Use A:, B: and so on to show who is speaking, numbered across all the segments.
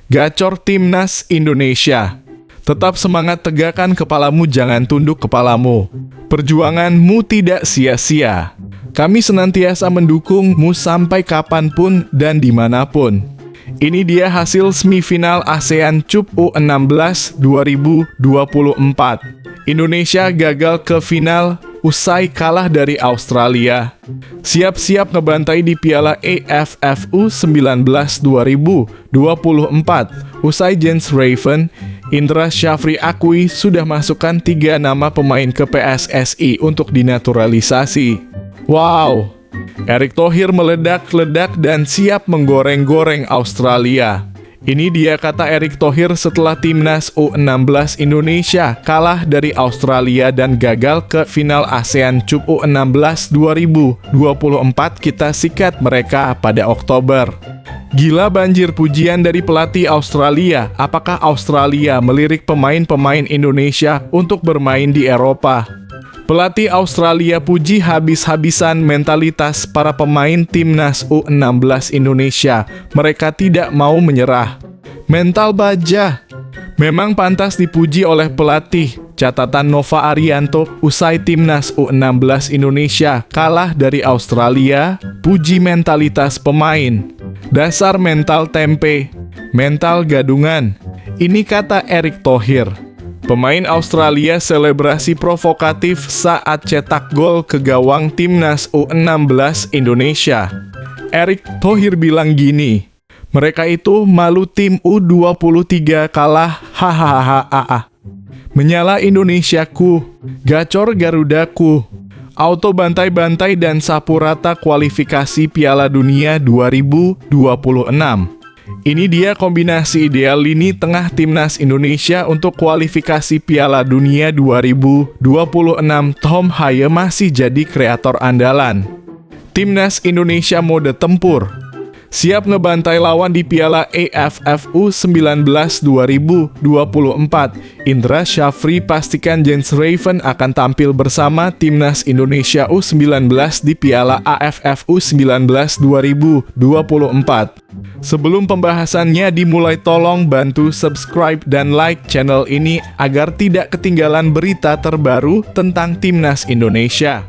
A: Gacor Timnas Indonesia. Tetap semangat, tegakkan kepalamu, jangan tunduk kepalamu. Perjuanganmu tidak sia-sia. Kami senantiasa mendukungmu sampai kapanpun dan dimanapun. Ini dia hasil semifinal ASEAN Cup U16 2024. Indonesia gagal ke final usai kalah dari Australia. Siap-siap ngebantai di Piala AFF U19 2024. Usai Jens Raven, Indra Syafri akui sudah masukkan 3 nama pemain ke PSSI untuk dinaturalisasi. Wow, Erick Thohir meledak-ledak dan siap menggoreng-goreng Australia. Ini dia kata Erick Thohir setelah timnas U16 Indonesia kalah dari Australia dan gagal ke final ASEAN Cup U16 2024. Kita sikat mereka pada Oktober. Gila banjir pujian dari pelatih Australia. Apakah Australia melirik pemain-pemain Indonesia untuk bermain di Eropa? Pelatih Australia puji habis-habisan mentalitas para pemain timnas U16 Indonesia. Mereka tidak mau menyerah. Mental baja. Memang pantas dipuji oleh pelatih. Catatan Nova Arianto usai timnas U16 Indonesia kalah dari Australia. Puji mentalitas pemain. Dasar mental tempe. Mental gadungan. Ini kata Erick Thohir. Pemain Australia selebrasi provokatif saat cetak gol ke gawang timnas U16 Indonesia. Erick Thohir bilang gini, mereka itu malu tim U23 kalah, hahaha. Menyala Indonesiaku, gacor Garudaku, auto bantai-bantai dan sapu rata kualifikasi Piala Dunia 2026. Ini dia kombinasi ideal lini tengah timnas Indonesia untuk kualifikasi Piala Dunia 2026. Tom Haye masih jadi kreator andalan. Timnas Indonesia mode tempur. Siap ngebantai lawan di Piala AFF U19 2024. Indra Syafri pastikan Jens Raven akan tampil bersama Timnas Indonesia U19 di Piala AFF U19 2024. Sebelum pembahasannya dimulai, tolong bantu subscribe dan like channel ini agar tidak ketinggalan berita terbaru tentang Timnas Indonesia.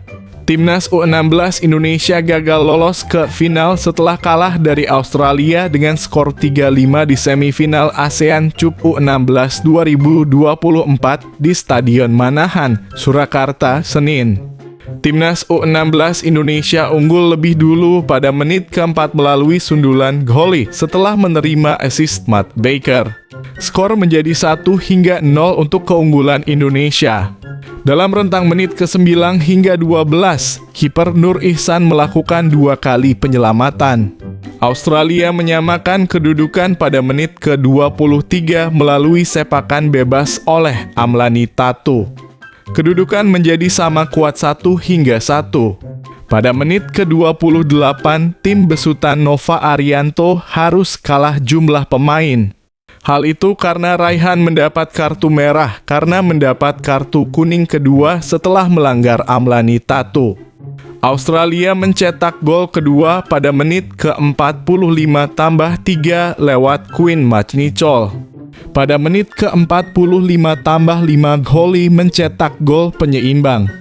A: Timnas U16 Indonesia gagal lolos ke final setelah kalah dari Australia dengan skor 3-5 di semifinal ASEAN Cup U16 2024 di Stadion Manahan, Surakarta, Senin. Timnas U16 Indonesia unggul lebih dulu pada menit keempat melalui sundulan Gholi setelah menerima assist Matt Baker. Skor menjadi 1-0 untuk keunggulan Indonesia. Dalam rentang menit ke-9 hingga 12, kiper Nur Ihsan melakukan 2 kali penyelamatan. Australia menyamakan kedudukan pada menit ke-23 melalui sepakan bebas oleh Amlani Tato. Kedudukan menjadi sama kuat 1-1. Pada menit ke-28, tim besutan Nova Arianto harus kalah jumlah pemain. Hal itu karena Raihan mendapat kartu merah karena mendapat kartu kuning kedua setelah melanggar Amlani Tato. Australia mencetak gol kedua pada menit ke-45 tambah 3 lewat Quinn Majnicol. Pada menit ke-45 tambah 5 Gholi mencetak gol penyeimbang.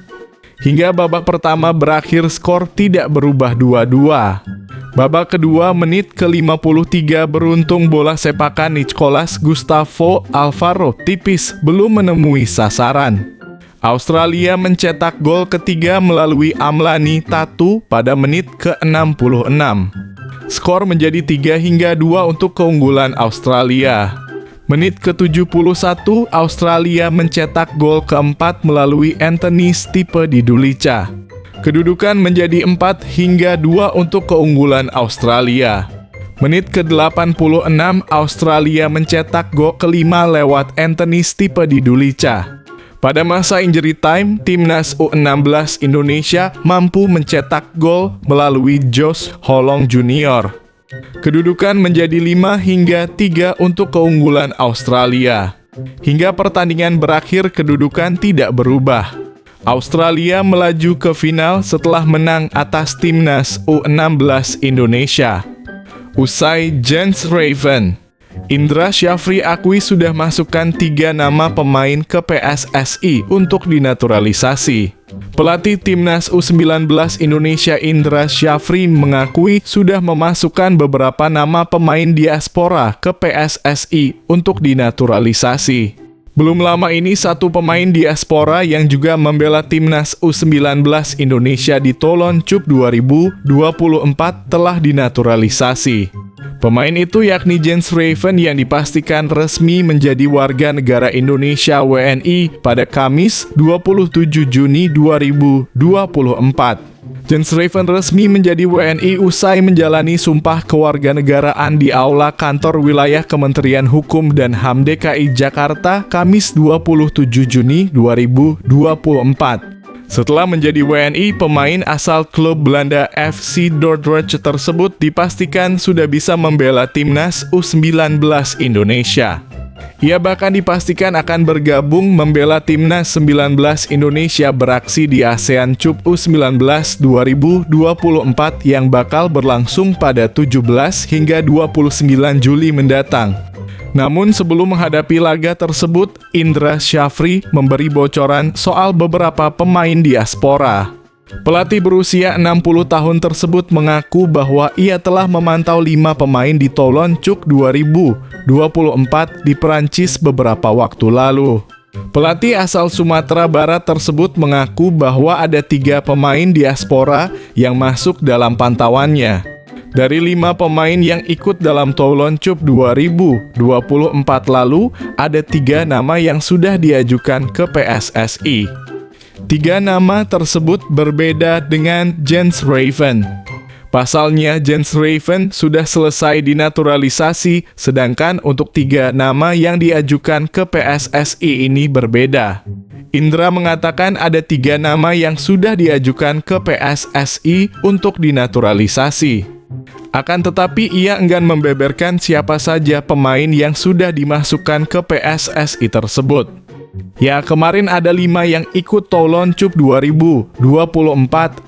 A: Hingga babak pertama berakhir skor tidak berubah 2-2. Babak kedua menit ke-53 beruntung bola sepakan Nicolas Gustavo Alvaro tipis belum menemui sasaran. Australia mencetak gol ketiga melalui Amlani Tato pada menit ke-66. Skor menjadi 3-2 untuk keunggulan Australia. Menit ke-71 Australia mencetak gol keempat melalui Anthony Stipe di Dulica. Kedudukan menjadi 4-2 untuk keunggulan Australia. Menit ke-86 Australia mencetak gol kelima lewat Anthony Stipe di Dulica. Pada masa injury time, Timnas U16 Indonesia mampu mencetak gol melalui Josh Holong Junior. Kedudukan menjadi 5-3 untuk keunggulan Australia. Hingga pertandingan berakhir kedudukan tidak berubah. Australia melaju ke final setelah menang atas Timnas U16 Indonesia. Usai Jens Raven, Indra Syafri akui sudah masukkan 3 nama pemain ke PSSI untuk dinaturalisasi. Pelatih Timnas U19 Indonesia Indra Syafri mengakui sudah memasukkan beberapa nama pemain diaspora ke PSSI untuk dinaturalisasi. Belum lama ini satu pemain diaspora yang juga membela Timnas U19 Indonesia di Toulon Cup 2024 telah dinaturalisasi. Pemain itu yakni Jens Raven yang dipastikan resmi menjadi warga negara Indonesia WNI pada Kamis 27 Juni 2024. Jens Raven resmi menjadi WNI usai menjalani sumpah kewarganegaraan di Aula Kantor Wilayah Kementerian Hukum dan HAM DKI Jakarta Kamis 27 Juni 2024. Setelah menjadi WNI, pemain asal klub Belanda FC Dordrecht tersebut dipastikan sudah bisa membela Timnas U19 Indonesia. Ia bahkan dipastikan akan bergabung membela Timnas 19 Indonesia beraksi di ASEAN Cup U19 2024 yang bakal berlangsung pada 17 hingga 29 Juli mendatang. Namun sebelum menghadapi laga tersebut, Indra Syafri memberi bocoran soal beberapa pemain diaspora. Pelatih berusia 60 tahun tersebut mengaku bahwa ia telah memantau 5 pemain di Toulon Cup 2024 di Perancis beberapa waktu lalu. Pelatih asal Sumatera Barat tersebut mengaku bahwa ada 3 pemain diaspora yang masuk dalam pantauannya. Dari 5 pemain yang ikut dalam Toulon Cup 2024 lalu, ada 3 nama yang sudah diajukan ke PSSI. 3 nama tersebut berbeda dengan Jens Raven. Pasalnya, Jens Raven sudah selesai dinaturalisasi, sedangkan untuk 3 nama yang diajukan ke PSSI ini berbeda. Indra mengatakan ada 3 nama yang sudah diajukan ke PSSI untuk dinaturalisasi. Akan tetapi ia enggan membeberkan siapa saja pemain yang sudah dimasukkan ke PSSI tersebut. Ya, kemarin ada 5 yang ikut Toulon Cup 2024,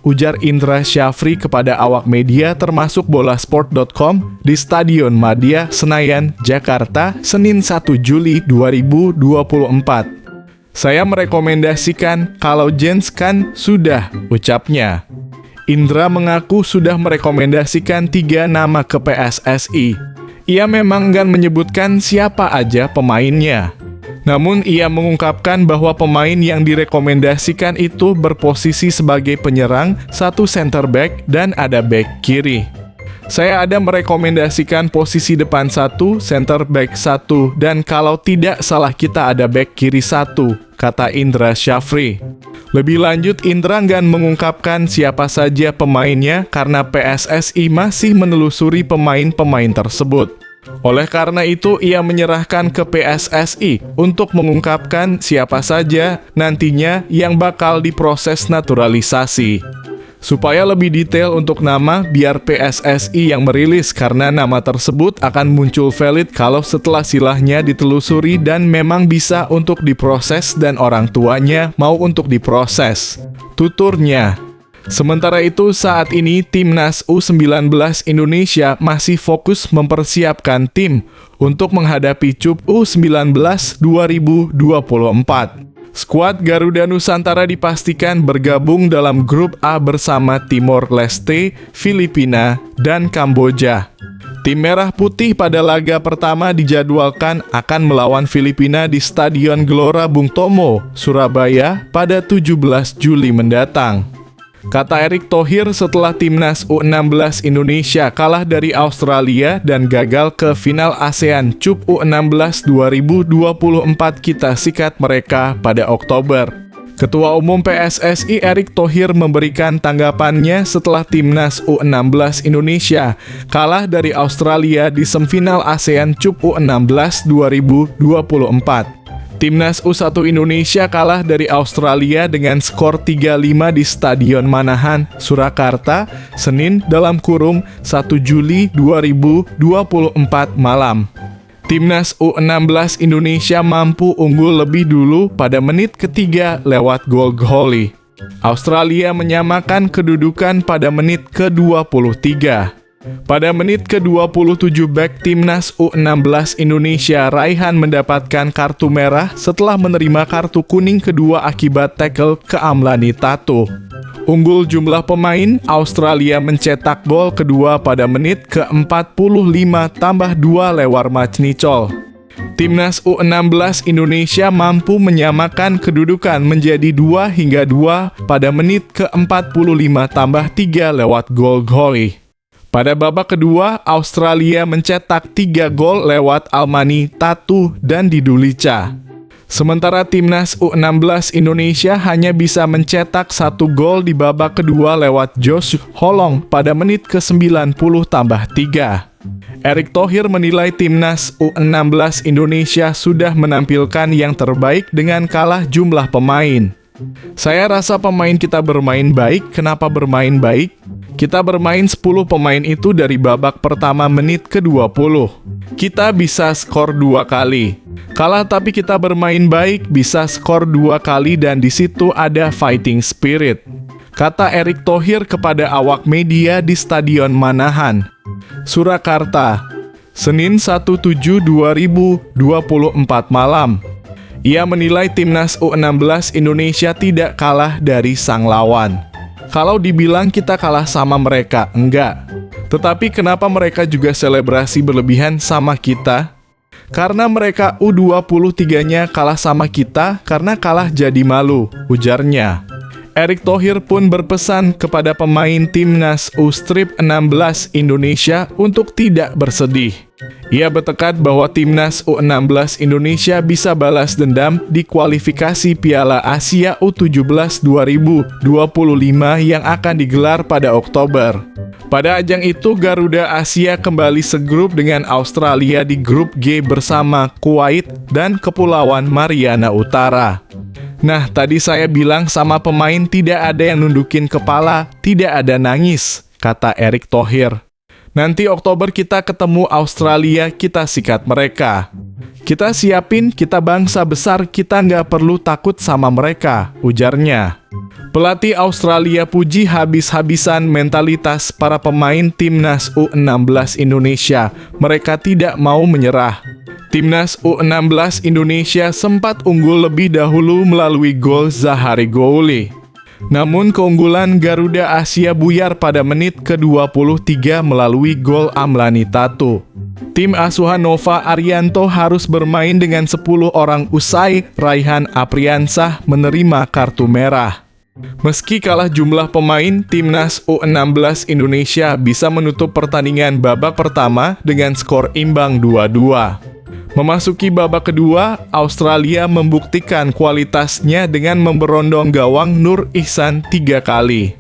A: ujar Indra Syafri kepada awak media termasuk bolasport.com di Stadion Madia, Senayan, Jakarta, Senin 1 Juli 2024. Saya merekomendasikan kalau Jens kan sudah, ucapnya. Indra mengaku sudah merekomendasikan 3 nama ke PSSI. Ia memang enggan menyebutkan siapa aja pemainnya. Namun ia mengungkapkan bahwa pemain yang direkomendasikan itu berposisi sebagai penyerang, 1 center back, dan ada back kiri. Saya ada merekomendasikan posisi depan 1, center back 1, dan kalau tidak salah kita ada back kiri 1, kata Indra Syafri. Lebih lanjut, Indra enggan mengungkapkan siapa saja pemainnya karena PSSI masih menelusuri pemain-pemain tersebut. Oleh karena itu, ia menyerahkan ke PSSI untuk mengungkapkan siapa saja nantinya yang bakal diproses naturalisasi. Supaya lebih detail untuk nama, biar PSSI yang merilis karena nama tersebut akan muncul valid kalau setelah silahnya ditelusuri dan memang bisa untuk diproses dan orang tuanya mau untuk diproses, tuturnya. Sementara itu, saat ini Timnas U19 Indonesia masih fokus mempersiapkan tim untuk menghadapi Cup U19 2024. Skuad Garuda Nusantara dipastikan bergabung dalam grup A bersama Timor Leste, Filipina, dan Kamboja. Tim Merah Putih pada laga pertama dijadwalkan akan melawan Filipina di Stadion Gelora Bung Tomo, Surabaya pada 17 Juli mendatang. Kata Erick Thohir setelah Timnas U16 Indonesia kalah dari Australia dan gagal ke final ASEAN Cup U16 2024, kita sikat mereka pada Oktober. Ketua Umum PSSI Erick Thohir memberikan tanggapannya setelah Timnas U16 Indonesia kalah dari Australia di semifinal ASEAN Cup U16 2024. Timnas U1 Indonesia kalah dari Australia dengan skor 3-5 di Stadion Manahan, Surakarta, Senin (1 Juli 2024 malam. Timnas U16 Indonesia mampu unggul lebih dulu pada menit ketiga lewat gol Gholly. Australia menyamakan kedudukan pada menit ke-23. Pada menit ke-27 bek Timnas U16 Indonesia Raihan mendapatkan kartu merah setelah menerima kartu kuning kedua akibat tackle ke Amlani Tato. Unggul jumlah pemain, Australia mencetak gol kedua pada menit ke-45 tambah 2 lewat Macnicol. Timnas U16 Indonesia mampu menyamakan kedudukan menjadi 2-2 pada menit ke-45 tambah 3 lewat gol Goli. Pada babak kedua, Australia mencetak 3 gol lewat Almani Tatu dan Didulica. Sementara Timnas U16 Indonesia hanya bisa mencetak 1 gol di babak kedua lewat Josh Holong pada menit ke-90 tambah 3. Erick Thohir menilai Timnas U16 Indonesia sudah menampilkan yang terbaik dengan kalah jumlah pemain. Saya rasa pemain kita bermain baik. Kenapa bermain baik? Kita bermain 10 pemain itu dari babak pertama menit ke-20. Kita bisa skor 2 kali. Kalah tapi kita bermain baik, bisa skor 2 kali dan di situ ada fighting spirit. Kata Erick Thohir kepada awak media di Stadion Manahan, Surakarta, Senin 1/7/2024 malam. Ia menilai Timnas U16 Indonesia tidak kalah dari sang lawan. Kalau dibilang kita kalah sama mereka, enggak. Tetapi kenapa mereka juga selebrasi berlebihan sama kita? Karena mereka U23-nya kalah sama kita karena kalah jadi malu, ujarnya. Erick Thohir pun berpesan kepada pemain Timnas U16 Indonesia untuk tidak bersedih. Ia bertekad bahwa Timnas U16 Indonesia bisa balas dendam di kualifikasi Piala Asia U17 2025 yang akan digelar pada Oktober. Pada ajang itu, Garuda Asia kembali segrup dengan Australia di grup G bersama Kuwait dan Kepulauan Mariana Utara. Nah, tadi saya bilang sama pemain tidak ada yang nundukin kepala, tidak ada nangis, kata Erick Thohir. Nanti Oktober kita ketemu Australia, kita sikat mereka. Kita siapin, kita bangsa besar, kita nggak perlu takut sama mereka, ujarnya. Pelatih Australia puji habis-habisan mentalitas para pemain Timnas U16 Indonesia. Mereka tidak mau menyerah. Timnas U16 Indonesia sempat unggul lebih dahulu melalui gol Zahari Gouli. Namun keunggulan Garuda Asia buyar pada menit ke-23 melalui gol Amlani Tato. Tim asuhan Nova Arianto harus bermain dengan 10 orang usai Raihan Apriansah menerima kartu merah. Meski kalah jumlah pemain, Timnas U16 Indonesia bisa menutup pertandingan babak pertama dengan skor imbang 2-2. Memasuki babak kedua, Australia membuktikan kualitasnya dengan memberondong gawang Nur Ihsan 3 kali.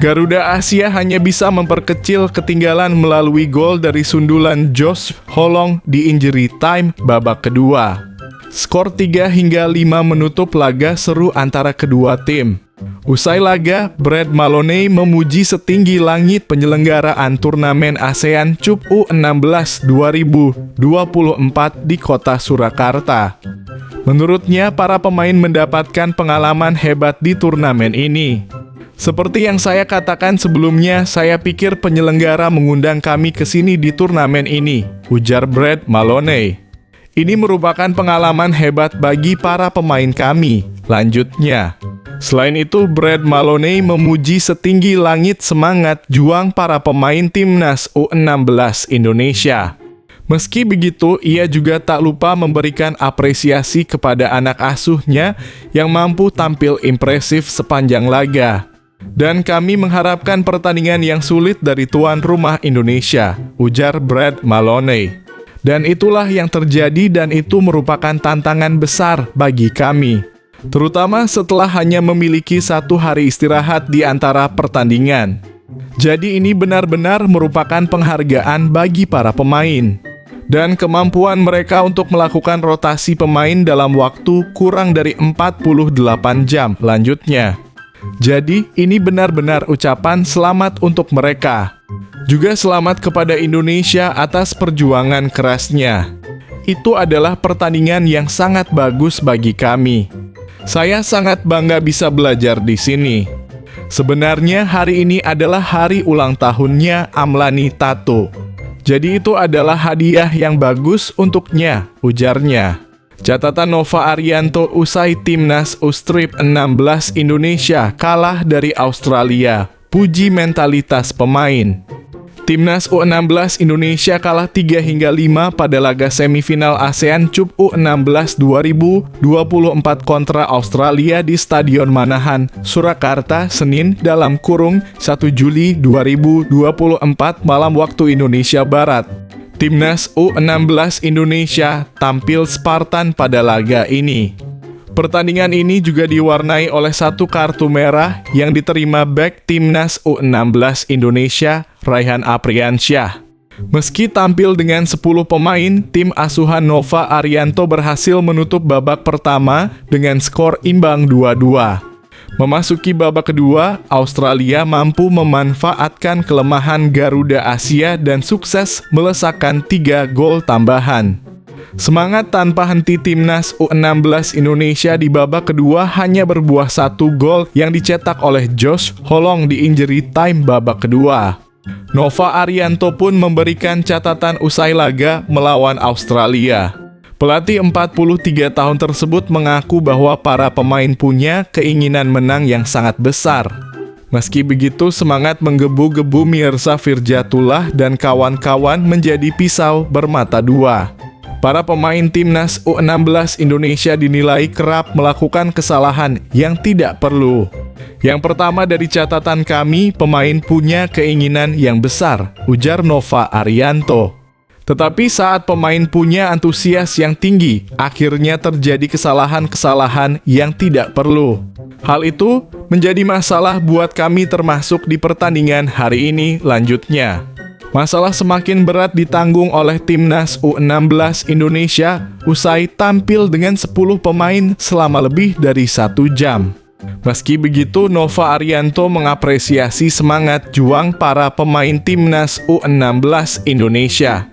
A: Garuda Asia hanya bisa memperkecil ketinggalan melalui gol dari sundulan Josh Holong di injury time babak kedua. Skor 3-5 menutup laga seru antara kedua tim. Usai laga, Brad Maloney memuji setinggi langit penyelenggaraan turnamen ASEAN Cup U16 2024 di kota Surakarta. Menurutnya, para pemain mendapatkan pengalaman hebat di turnamen ini. Seperti yang saya katakan sebelumnya, saya pikir penyelenggara mengundang kami ke sini di turnamen ini, ujar Brad Maloney. Ini merupakan pengalaman hebat bagi para pemain kami, lanjutnya. Selain itu, Brad Maloney memuji setinggi langit semangat juang para pemain Timnas U16 Indonesia. Meski begitu, ia juga tak lupa memberikan apresiasi kepada anak asuhnya yang mampu tampil impresif sepanjang laga. Dan kami mengharapkan pertandingan yang sulit dari tuan rumah Indonesia, ujar Brad Maloney. Dan itulah yang terjadi dan itu merupakan tantangan besar bagi kami. Terutama setelah hanya memiliki 1 hari istirahat di antara pertandingan. Jadi ini benar-benar merupakan penghargaan bagi para pemain. Dan kemampuan mereka untuk melakukan rotasi pemain dalam waktu kurang dari 48 jam, lanjutnya. Jadi ini benar-benar ucapan selamat untuk mereka. Juga selamat kepada Indonesia atas perjuangan kerasnya. Itu adalah pertandingan yang sangat bagus bagi kami. Saya sangat bangga bisa belajar di sini. Sebenarnya hari ini adalah hari ulang tahunnya Amlani Tato. Jadi itu adalah hadiah yang bagus untuknya, ujarnya. Catatan Nova Arianto usai Timnas U-Strip 16 Indonesia kalah dari Australia. Puji mentalitas pemain. Timnas U16 Indonesia kalah 3-5 pada laga semifinal ASEAN Cup U16 2024 kontra Australia di Stadion Manahan, Surakarta, Senin (1 Juli 2024) malam waktu Indonesia Barat. Timnas U16 Indonesia tampil Spartan pada laga ini. Pertandingan ini juga diwarnai oleh 1 kartu merah yang diterima bek Timnas U16 Indonesia, Raihan Apriansyah. Meski tampil dengan 10 pemain, tim asuhan Nova Arianto berhasil menutup babak pertama dengan skor imbang 2-2. Memasuki babak kedua, Australia mampu memanfaatkan kelemahan Garuda Asia dan sukses melesakkan 3 gol tambahan. Semangat tanpa henti Timnas U16 Indonesia di babak kedua hanya berbuah 1 gol yang dicetak oleh Josh Holong di injury time babak kedua. Nova Arianto pun memberikan catatan usai laga melawan Australia. Pelatih 43 tahun tersebut mengaku bahwa para pemain punya keinginan menang yang sangat besar. Meski begitu, semangat menggebu-gebu Mirza Firjatullah dan kawan-kawan menjadi pisau bermata dua. Para pemain Timnas U16 Indonesia dinilai kerap melakukan kesalahan yang tidak perlu. Yang pertama dari catatan kami, pemain punya keinginan yang besar, ujar Nova Arianto. Tetapi saat pemain punya antusias yang tinggi, akhirnya terjadi kesalahan-kesalahan yang tidak perlu. Hal itu menjadi masalah buat kami termasuk di pertandingan hari ini, lanjutnya. Masalah semakin berat ditanggung oleh Timnas U16 Indonesia usai tampil dengan 10 pemain selama lebih dari 1 jam. Meski begitu, Nova Arianto mengapresiasi semangat juang para pemain Timnas U16 Indonesia.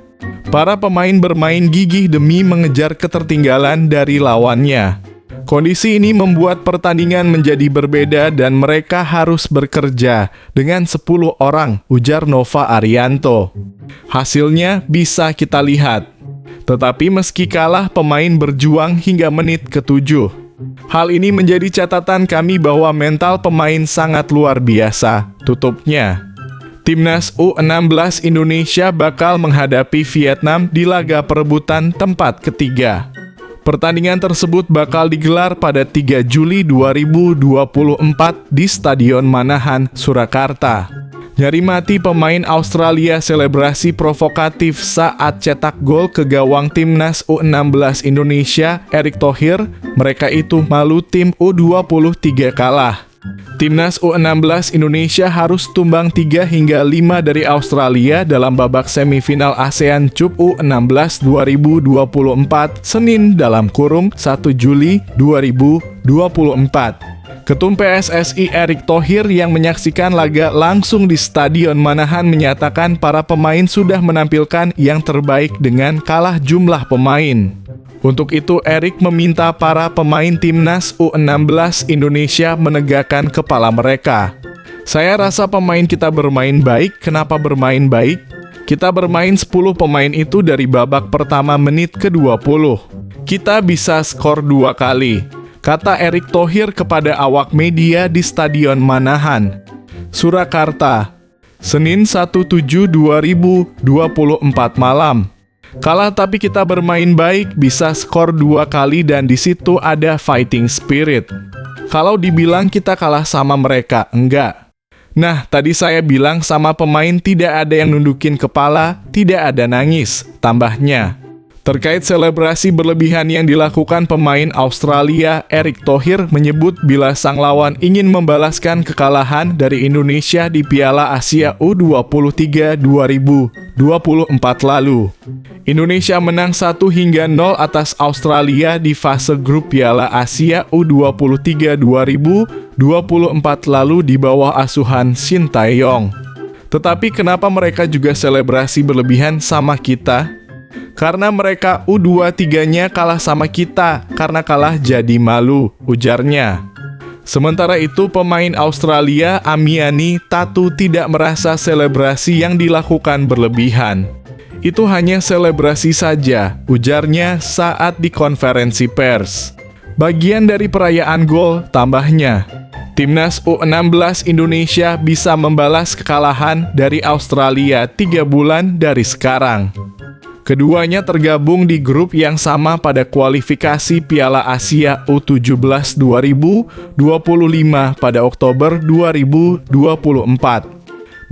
A: Para pemain bermain gigih demi mengejar ketertinggalan dari lawannya. Kondisi ini membuat pertandingan menjadi berbeda dan mereka harus bekerja dengan 10 orang, ujar Nova Arianto. Hasilnya bisa kita lihat. Tetapi meski kalah, pemain berjuang hingga menit ke-7. Hal ini menjadi catatan kami bahwa mental pemain sangat luar biasa, tutupnya. Timnas U16 Indonesia bakal menghadapi Vietnam di laga perebutan tempat ketiga. Pertandingan tersebut bakal digelar pada 3 Juli 2024 di Stadion Manahan, Surakarta. Nyari mati pemain Australia selebrasi provokatif saat cetak gol ke gawang Timnas U16 Indonesia, Erick Thohir. Mereka itu malu tim U23 kalah. Timnas U16 Indonesia harus tumbang 3-5 dari Australia dalam babak semifinal ASEAN Cup U16 2024 Senin (1 Juli 2024). Ketum PSSI Erick Thohir yang menyaksikan laga langsung di Stadion Manahan menyatakan para pemain sudah menampilkan yang terbaik dengan kalah jumlah pemain. Untuk itu, Erick meminta para pemain Timnas U16 Indonesia menegakkan kepala mereka. Saya rasa pemain kita bermain baik. Kenapa bermain baik? Kita bermain 10 pemain itu dari babak pertama menit ke-20. Kita bisa skor 2 kali, kata Erick Thohir kepada awak media di Stadion Manahan, Surakarta, Senin 1/7/2024 malam. Kalah tapi kita bermain baik, bisa skor 2 kali dan di situ ada fighting spirit. Kalau dibilang kita kalah sama mereka, enggak. Nah, tadi saya bilang sama pemain tidak ada yang nundukin kepala, tidak ada nangis, tambahnya. Terkait selebrasi berlebihan yang dilakukan pemain Australia, Erick Thohir menyebut bila sang lawan ingin membalaskan kekalahan dari Indonesia di Piala Asia U23 2024 lalu. Indonesia menang 1-0 atas Australia di fase grup Piala Asia U23 2024 lalu di bawah asuhan Shin Tae-yong. Tetapi kenapa mereka juga selebrasi berlebihan sama kita? Karena mereka U23-nya kalah sama kita, karena kalah jadi malu, ujarnya. Sementara itu, pemain Australia Amiani Tatu tidak merasa selebrasi yang dilakukan berlebihan. Itu hanya selebrasi saja, ujarnya saat di konferensi pers. Bagian dari perayaan gol, tambahnya. Timnas U16 Indonesia bisa membalas kekalahan dari Australia 3 bulan dari sekarang. Keduanya tergabung di grup yang sama pada kualifikasi Piala Asia U17 2025 pada Oktober 2024.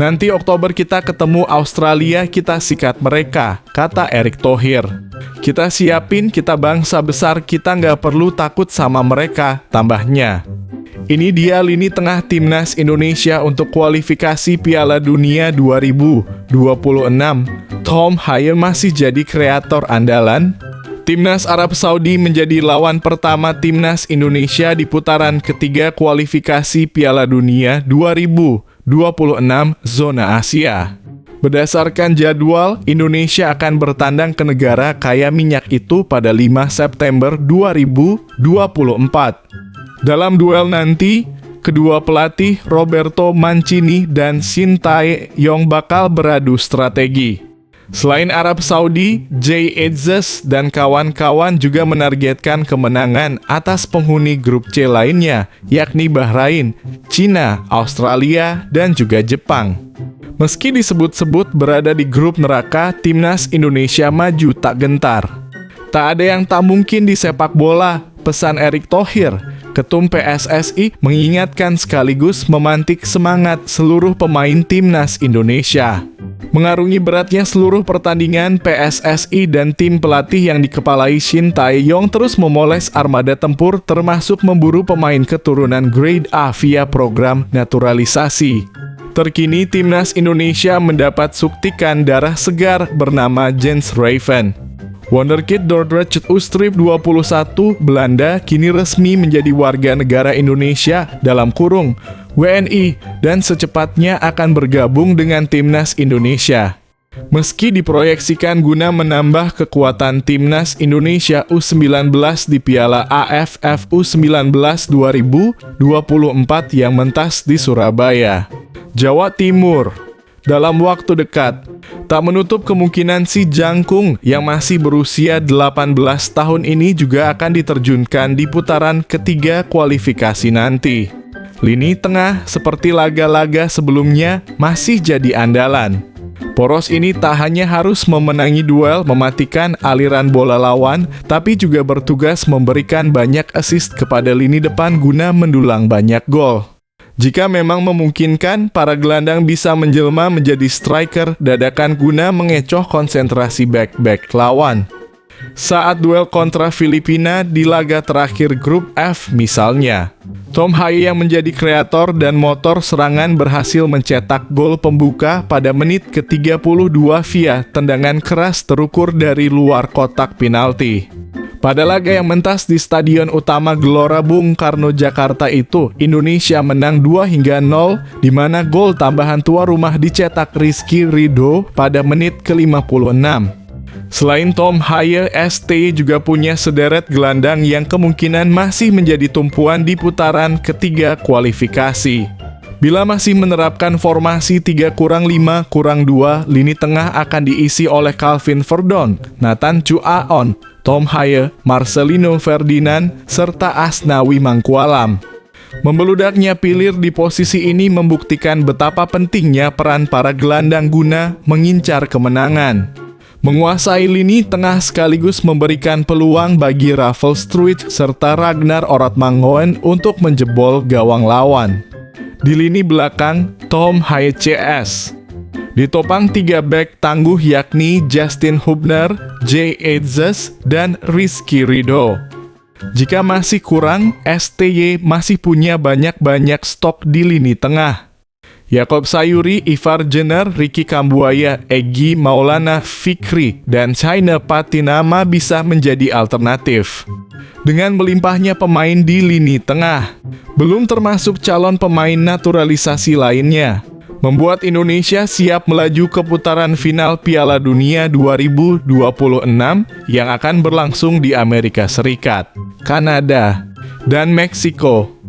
A: Nanti Oktober kita ketemu Australia, kita sikat mereka, kata Erick Thohir. Kita siapin, kita bangsa besar, kita nggak perlu takut sama mereka, tambahnya. Ini dia lini tengah Timnas Indonesia untuk kualifikasi Piala Dunia 2026. Tom Haye masih jadi kreator andalan. Timnas Arab Saudi menjadi lawan pertama Timnas Indonesia di putaran ketiga kualifikasi Piala Dunia 2026 zona Asia. Berdasarkan jadwal, Indonesia akan bertandang ke negara kaya minyak itu pada 5 September 2024. Dalam duel nanti, kedua pelatih Roberto Mancini dan Shin Tae-yong bakal beradu strategi. Selain Arab Saudi, Jay Ezzes dan kawan-kawan juga menargetkan kemenangan atas penghuni grup C lainnya, yakni Bahrain, Cina, Australia, dan juga Jepang. Meski disebut-sebut berada di grup neraka, Timnas Indonesia maju tak gentar. Tak ada yang tak mungkin di sepak bola, pesan Erick Thohir. Ketum PSSI mengingatkan sekaligus memantik semangat seluruh pemain Timnas Indonesia. Mengarungi beratnya seluruh pertandingan, PSSI dan tim pelatih yang dikepalai Shin Tae-yong terus memoles armada tempur termasuk memburu pemain keturunan grade A via program naturalisasi. Terkini Timnas Indonesia mendapat suntikan darah segar bernama Jens Raven. Wonderkid Dordrecht Ustrip 21 Belanda kini resmi menjadi warga negara Indonesia dalam kurung WNI dan secepatnya akan bergabung dengan Timnas Indonesia. Meski diproyeksikan guna menambah kekuatan Timnas Indonesia U19 di Piala AFF U19 2024 yang mentas di Surabaya, Jawa Timur. Dalam waktu dekat, tak menutup kemungkinan si Jangkung yang masih berusia 18 tahun ini juga akan diterjunkan di putaran ketiga kualifikasi nanti. Lini tengah seperti laga-laga sebelumnya masih jadi andalan. Poros ini tak hanya harus memenangi duel mematikan aliran bola lawan, tapi juga bertugas memberikan banyak assist kepada lini depan guna mendulang banyak gol. Jika memang memungkinkan, para gelandang bisa menjelma menjadi striker dadakan guna mengecoh konsentrasi back-back lawan. Saat duel kontra Filipina di laga terakhir grup F misalnya, Tom Haye yang menjadi kreator dan motor serangan berhasil mencetak gol pembuka pada menit ke-32 via tendangan keras terukur dari luar kotak penalti. Pada laga yang mentas di Stadion Utama Gelora Bung Karno Jakarta itu, Indonesia menang 2-0, di mana gol tambahan tuan rumah dicetak Rizky Ridho pada menit ke-56. Selain Tom Haye, ST juga punya sederet gelandang yang kemungkinan masih menjadi tumpuan di putaran ketiga kualifikasi. Bila masih menerapkan formasi 3-5-2, lini tengah akan diisi oleh Calvin Verdon, Nathan Chuaon, Tom Haye, Marcelino Ferdinand, serta Asnawi Mangkualam. Membeludaknya Pilir di posisi ini membuktikan betapa pentingnya peran para gelandang guna mengincar kemenangan. Menguasai lini tengah sekaligus memberikan peluang bagi Raffel Struijk serta Ragnar Oratmangoen untuk menjebol gawang lawan. Di lini belakang, Tom Haye CS. Ditopang 3 bek tangguh yakni Justin Hubner, Jay Ezzes, dan Rizky Ridho. Jika masih kurang, STY masih punya banyak stok di lini tengah. Yakob Sayuri, Ivar Jenner, Ricky Kambuaya, Egy Maulana Fikri, dan China Patinama bisa menjadi alternatif. Dengan melimpahnya pemain di lini tengah, belum termasuk calon pemain naturalisasi lainnya, membuat Indonesia siap melaju ke putaran final Piala Dunia 2026 yang akan berlangsung di Amerika Serikat, Kanada, dan Meksiko.